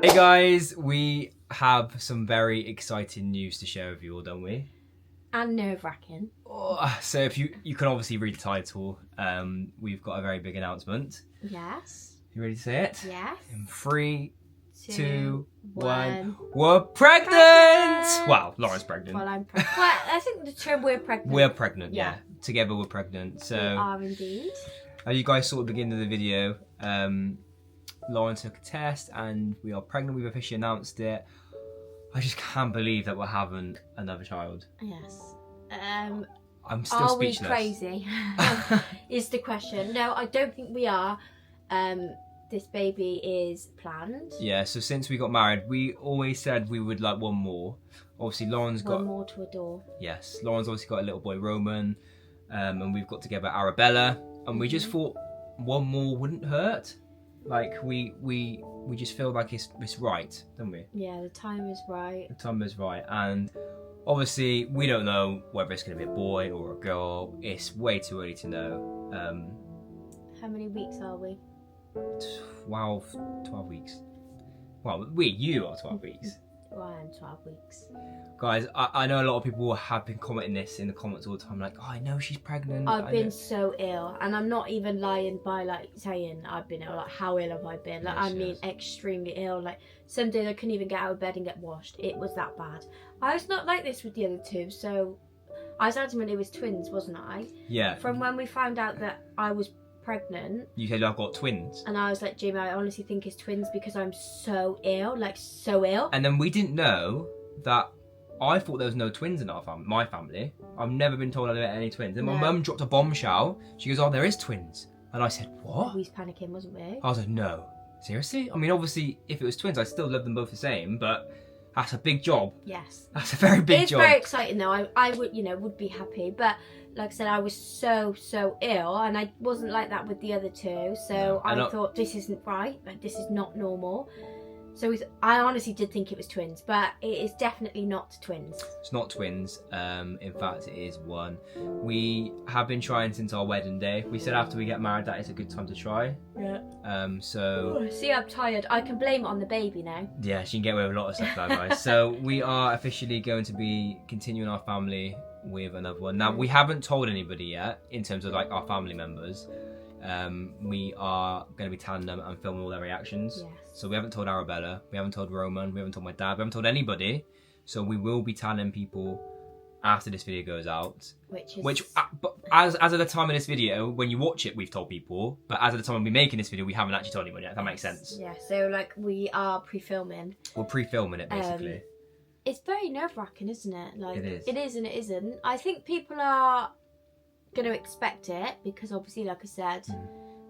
Hey guys, we have some very exciting news to share with you all, don't we? And nerve-wracking. So if you can obviously read the title, we've got a very big announcement. Yes. You ready to say it? Yes. In 3, 2, 1. 1. We're pregnant! Wow, Lauren's pregnant. Well, I'm pregnant. Well, I think the term we're pregnant. We're pregnant, yeah. Yeah. Together we're pregnant. So, We are indeed. as you guys saw at the beginning of the video, Lauren took a test and we are pregnant. We've officially announced it. I just can't believe that we're having another child. Yes. I'm still Are speechless. we crazy? Is the question. No, I don't think we are. This baby is planned. Yeah, so since we got married, we always said we would like one more. Obviously, Lauren's got... One more to adore. Yes, Lauren's obviously got a little boy, Roman, and we've got together Arabella, and we just thought one more wouldn't hurt. Like, we just feel like it's right, don't we? Yeah, the time is right. The time is right, and obviously, we don't know whether it's going to be a boy or a girl. It's way too early to know. How many weeks are we? 12 weeks. Well, you are 12 weeks. Well, I am 12 weeks. Guys, I know a lot of people have been commenting this in the comments all the time, like, oh, I know she's pregnant. I've been so ill, and I'm not even lying by like saying I've been ill. Like, how ill have I been? Like, Yes, I mean, yes. extremely ill. Like, some days I couldn't even get out of bed and get washed. It was that bad. I was not like this with the other two, so I was adamant it was twins, wasn't I? Yeah. From when we found out that I was pregnant, You said I've got twins. and I was like, Jamie, I honestly think it's twins because I'm so ill, like so ill. And then we didn't know that I thought there was no twins in my family. I've never been told I don't have any twins. And my No. mum dropped a bombshell. She goes, oh, there is twins. And I said, what? We was panicking, wasn't we? I was like, no. Seriously? I mean, obviously, if it was twins, I still love them both the same, but that's a big job. Yes. That's a very big It's job. very exciting though. I would, would be happy, but like I said, I was so ill, and I wasn't like that with the other two. So No, I and thought this isn't right, like this is not normal. So I honestly did think it was twins, but it is definitely not twins. It's not twins. In fact, it is one. We have been trying since our wedding day. We said after we get married that it's a good time to try. Yeah. So See, I'm tired. I can blame it on the baby now. yeah, she can get away with a lot of stuff now, guys. So we are officially going to be continuing our family with another one. Now, we haven't told anybody yet in terms of like our family members. We are going to be telling them and filming all their reactions. Yes. So we haven't told Arabella, we haven't told Roman, we haven't told my dad, we haven't told anybody. So we will be telling people after this video goes out. Which but as of the time of this video, when you watch it, we've told people. But as of the time when we're making this video, we haven't actually told anyone yet, if that makes sense. Yeah, so like we are pre-filming. We're pre-filming it, basically. It's very nerve-wracking, isn't it? Like, It is. It is and it isn't. I think people are going to expect it because obviously, like I said,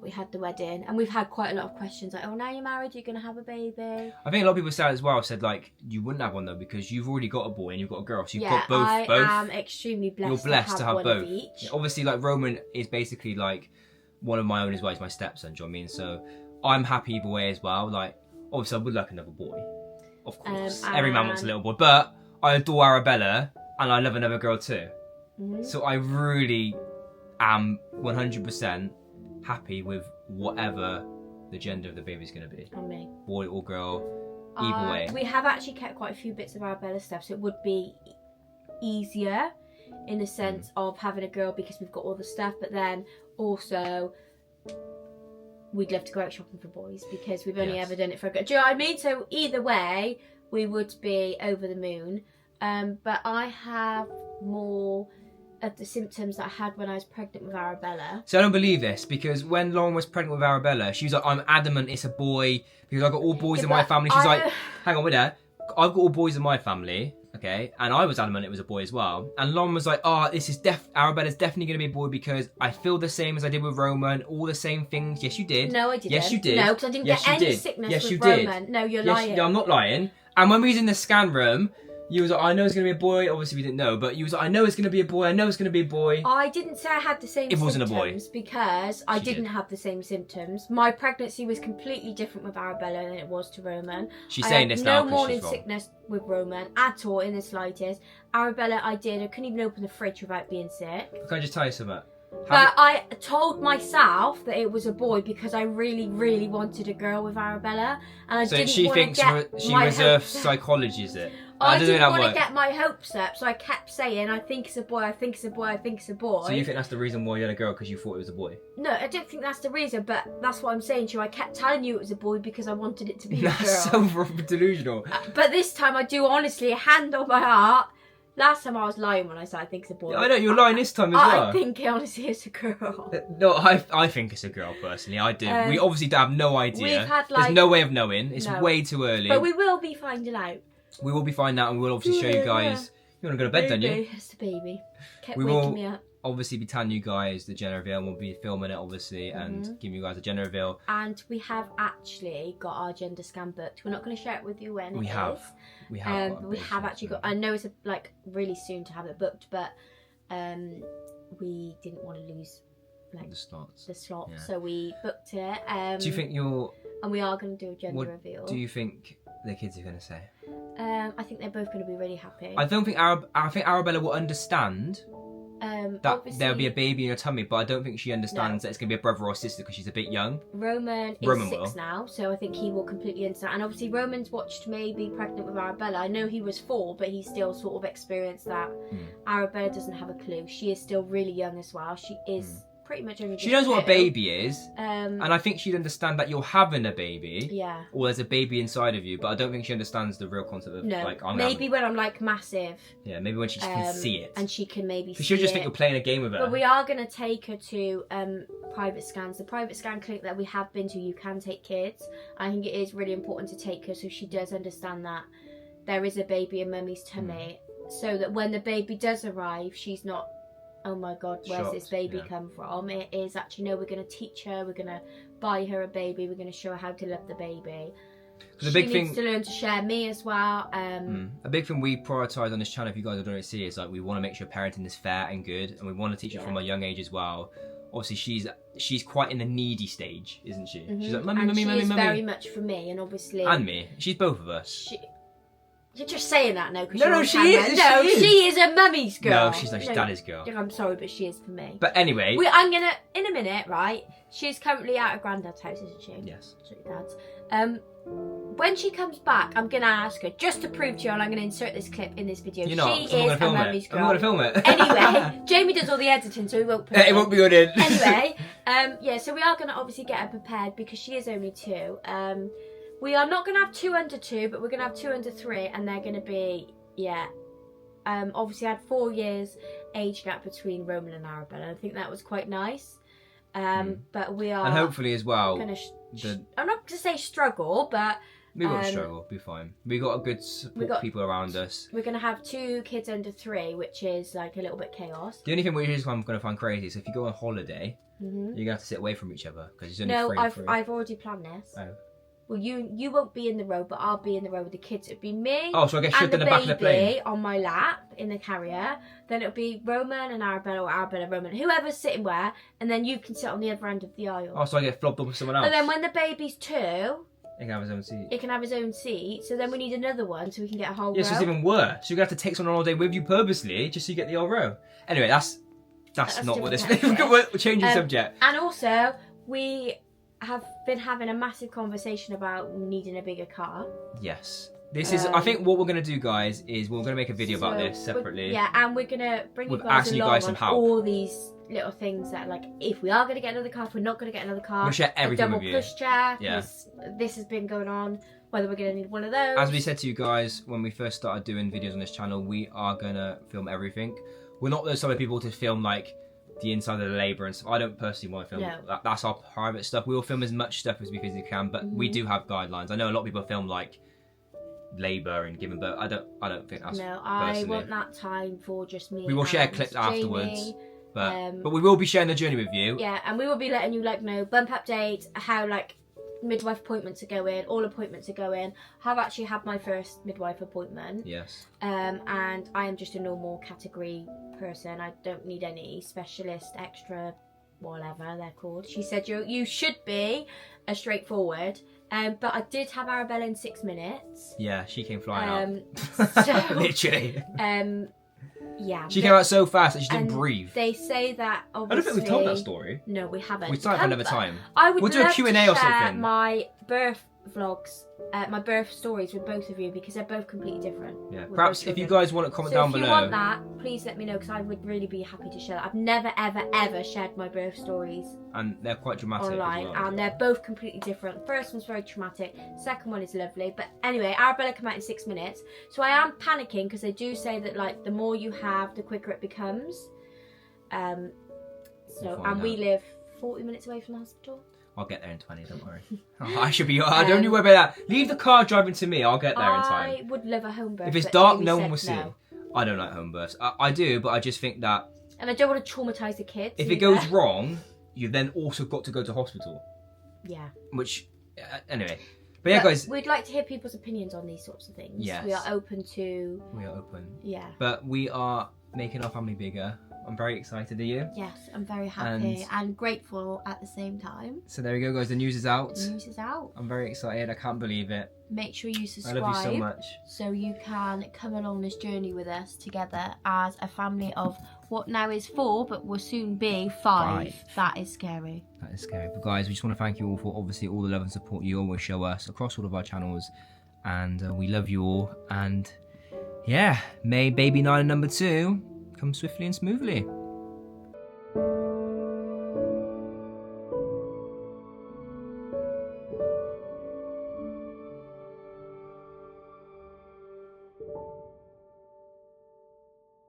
we had the wedding and we've had quite a lot of questions like, oh, now you're married, you're going to have a baby. I think a lot of people said as well, said like, you wouldn't have one though because you've already got a boy and you've got a girl. So you've got both. I am extremely blessed, You're blessed to have one both. of each. Yeah, obviously, like Roman is basically like one of my own as well. He's my stepson, do you know what I mean? So I'm happy either way as well. Like, obviously, I would like another boy. Of course. Every man wants a little boy. But I adore Arabella and I love another girl too. Mm-hmm. So I really am 100% happy with whatever the gender of the baby's going to be. On me. Boy or girl, either way. We have actually kept quite a few bits of Arabella stuff, so it would be easier in the sense of having a girl because we've got all the stuff, but then also we'd love to go out shopping for boys because we've only Yes. ever done it for a girl. Do you know what I mean? So either way, we would be over the moon. But I have more of the symptoms that I had when I was pregnant with Arabella. So I don't believe this because when Lauren was pregnant with Arabella, she was like, I'm adamant it's a boy because I've got all boys Yeah, in my but family. She's I- like, hang on with that. I've got all boys in my family, okay? And I was adamant it was a boy as well. And Lauren was like, oh, this is Arabella's definitely going to be a boy because I feel the same as I did with Roman, all the same things. Yes, you did. No, I didn't. Yes, you did. No, because I didn't Yes, get you any did. sickness Yes, with you did. Roman. No, you're Yes, lying. no, I'm not lying. And when we was in the scan room, you was like, I know it's going to be a boy. Obviously, we didn't know. But you was like, I know it's going to be a boy. I know it's going to be a boy. I didn't say I had the same It symptoms wasn't a boy. because I She didn't did. have the same symptoms. My pregnancy was completely different with Arabella than it was to Roman. She's I saying had this no now because morning she's wrong. sickness with Roman at all in the slightest. Arabella, I couldn't even open the fridge without being sick. Can I just tell you something? But I told myself that it was a boy because I really, really wanted a girl with Arabella, and I didn't she want to thinks get she my reserves hopes up. psychology, is it? I didn't want to get my hopes up, so I kept saying, I think it's a boy, I think it's a boy, I think it's a boy. So you think that's the reason why you had a girl, because you thought it was a boy? No, I don't think that's the reason, but that's what I'm saying to you. I kept telling you it was a boy because I wanted it to be a girl. That's so delusional. But this time I do honestly, hand on my heart. Last time I was lying when I said I think it's a boy. Yeah, I know, you're lying this time as well. I think honestly it's a girl. No, I think it's a girl, personally. I do. We obviously have no idea. We've had, There's no way of knowing. It's way too early. But we will be finding out. We will be finding out, and we'll obviously show you guys. You want to go to bed, don't you? It's the baby. Kept We waking will me up. obviously be telling you guys the gender reveal, and we'll be filming it, obviously, and giving you guys a gender reveal. And we have actually got our gender scan booked. We're not going to share it with you when We it have. is. We have. We have actually got. I know it's really soon to have it booked, but we didn't want to lose the slots. Yeah. So we booked it. Do you think you're? And we are going to do a gender reveal. Do you think the kids are going to say? I think they're both going to be really happy. I don't think I think Arabella will understand that there'll be a baby in her tummy, but I don't think she understands that it's going to be a brother or sister because she's a bit young. Roman is 6 now, so I think he will completely understand. And obviously Roman's watched me be pregnant with Arabella. I know he was 4, but he still sort of experienced that. Arabella doesn't have a clue. She is still really young as well. She is pretty much only She knows what a baby is, and I think she'd understand that you're having a baby. Yeah. Or there's a baby inside of you, but I don't think she understands the real concept of maybe when I'm massive. Yeah, maybe when she can see it. And she can maybe see she'll just think you're playing a game with her. But we are going to take her to private scans. The private scan clinic that we have been to, you can take kids. I think it is really important to take her so she does understand that there is a baby in mummy's tummy, so that when the baby does arrive, she's not, oh my god, where's this baby come from? It is actually, no, we're going to teach her, we're going to buy her a baby, we're going to show her how to love the baby. She needs to learn to share me as well. A big thing we prioritise on this channel, if you guys don't already see, is we want to make sure parenting is fair and good, and we want to teach her from a young age as well. Obviously, she's quite in the needy stage, isn't she? She's like, mummy, mummy, mummy, mummy. She's very much for me, and obviously... And me. She's both of us. You're just saying that now because she is. She is a mummy's girl. No, she's daddy's girl. I'm sorry, but she is for me. But anyway, I'm gonna in a minute, right? She's currently at her granddad's house, isn't she? Yes. Sorry, Dad's. When she comes back, I'm gonna ask her just to prove to you, and I'm gonna insert this clip in this video. You're not. She is a mummy's girl. I'm not gonna film it. Anyway, Jamie does all the editing, so he won't put it won't be good in. Anyway, so we are gonna obviously get her prepared because she is only 2. We are not going to have 2 under 2, but we're going to have 2 under 3, and they're going to be, obviously I had 4 years age gap between Roman and Arabella. I think that was quite nice. But we are... And hopefully as well... I'm not going to say struggle, but... We won't struggle, be fine. We got a good support people around us. We're going to have 2 kids under 3, which is like a little bit chaos. The only thing I'm going to find crazy is if you go on holiday, you're going to have to sit away from each other, because it's only 3 I've already planned this. Oh. Well, you won't be in the row, but I'll be in the row with the kids. It'll be me so I get shoved in the back of the plane on my lap in the carrier. Then it'll be Roman and Arabella, or Arabella, Roman, whoever's sitting where, and then you can sit on the other end of the aisle. So I get flopped up with someone else. And then when the baby's 2, he can have his own seat. He can have his own seat. So then we need another one so we can get a whole row. So it's even worse. You're gonna have to take someone all day with you purposely just so you get the whole row. Anyway, that's not what this. We're changing subject. And also we have been having a massive conversation about needing a bigger car. Yes. This is, I think what we're going to do, guys, is we're going to make a video about this separately. And we're going to bring you guys along on all these little things that, if we are going to get another car, if we're not going to get another car. We'll share everything with you. A double pushchair, because this has been going on, whether we're going to need one of those. As we said to you guys when we first started doing videos on this channel, we are going to film everything. We're not those type of people to film, the inside of the labour and stuff. I don't personally want to film that's our private stuff. We will film as much stuff as we physically can, but we do have guidelines. I know a lot of people film labour and giving birth. I don't think that's I want that time for just me. We will share clips afterwards, but we will be sharing the journey with you. And we will be letting you know bump updates, how midwife appointments are going, all appointments are going. I've actually had my first midwife appointment. Yes. And I am just a normal category person. I don't need any specialist, extra, whatever they're called. She said you should be a straightforward. But I did have Arabella in 6 minutes. Yeah, she came flying out. So, literally. Yeah. She came out so fast that she didn't and breathe. They say that I obviously... don't think we've told that story. No, we haven't. We'll tell it another time. I would We'll do a love Q&A to or share something. my birth vlogs, my birth stories with both of you because they're both completely different. Yeah. Perhaps if you guys want to comment down below. If you want that, please let me know because I would really be happy to share that. I've never, ever, ever shared my birth stories. And they're quite dramatic online, as well. and they're both completely different. First one's very traumatic, second one is lovely. But anyway, Arabella came out in 6 minutes, so I am panicking because they do say that like the more you have, the quicker it becomes. We live 40 minutes away from the hospital. I'll get there in 20, don't worry. I should be. Don't you worry about that. Leave the car driving to me. I'll get there in time. I would love a home birth. If it's dark, no one will see. I don't like home births. I do, but I just think that. And I don't want to traumatise the kids. If it goes wrong, you've then also got to go to hospital. Yeah. Which, anyway. But yeah, guys. We'd like to hear people's opinions on these sorts of things. Yes. We are open to. We are open. Yeah. But we are making our family bigger. I'm very excited. Are you? Yes, I'm very happy and grateful at the same time. So there we go, guys. The news is out. The news is out. I'm very excited. I can't believe it. Make sure you subscribe. I love you so much. So you can come along this journey with us together as a family of what now is 4, but will soon be 5. That is scary. That is scary. But guys, we just want to thank you all for obviously all the love and support you always show us across all of our channels. And we love you all. And yeah, may baby Nyla number 2 come swiftly and smoothly.